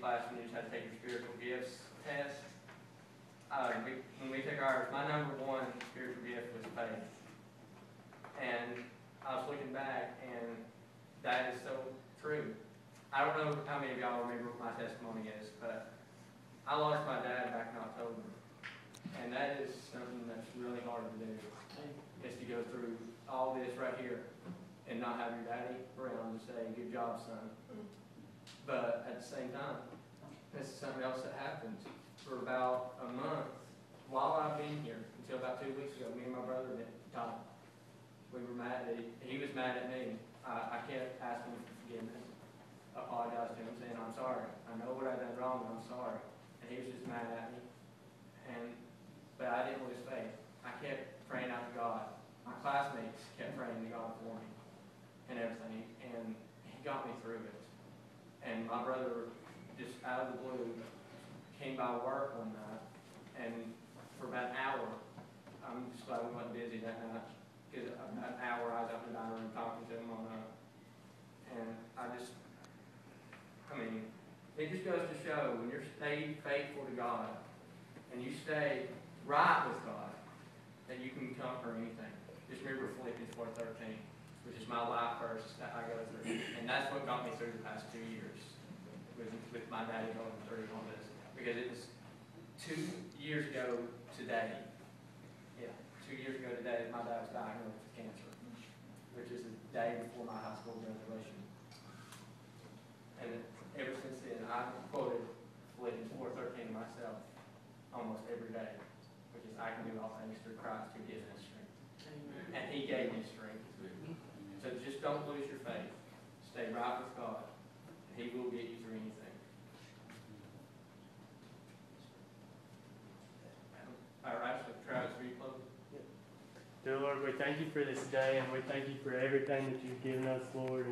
class when you just had to take your spiritual gifts test. When we took ours, my number one spiritual gift was faith. And I was looking back, and that is so true. I don't know how many of y'all remember what my testimony is, but I lost my dad back in October. And that is something that's really hard to do, is to go through all this right here and not have your daddy around to say, good job, son. But at the same time, this is something else that happens. For about a month, while I've been here, until about 2 weeks ago, me and my brother died. We were mad at he was mad at me. I kept asking him for forgiveness. I apologized to him, saying, I'm sorry. I know what I done wrong, and I'm sorry. And he was just mad at me. But I didn't lose faith. I kept praying out to God. My classmates kept praying to God for me and everything. And he got me through it. And my brother, just out of the blue, came by work one night. And for about an hour, I'm just glad we weren't busy that night. Because about an hour I was up in the dining room talking to him on it just goes to show when you're staying faithful to God and you stay right with God, that you can conquer anything. Just remember Philippians 4:13, which is my life verse that I go through. And that's what got me through the past 2 years with my daddy going through all this. Because it was 2 years ago today. Yeah, 2 years ago today, my dad was diagnosed with cancer, which is the day before my high school graduation. And ever since then, I've quoted Philippians 4:13 myself almost every day, which is, I can do all things through Christ who gives me strength. Amen. And he gave me strength. So just don't lose your faith. Stay right with God, and he will get you through anything. All right, so Travis, will you close? Dear Lord, we thank you for this day, and we thank you for everything that you've given us, Lord.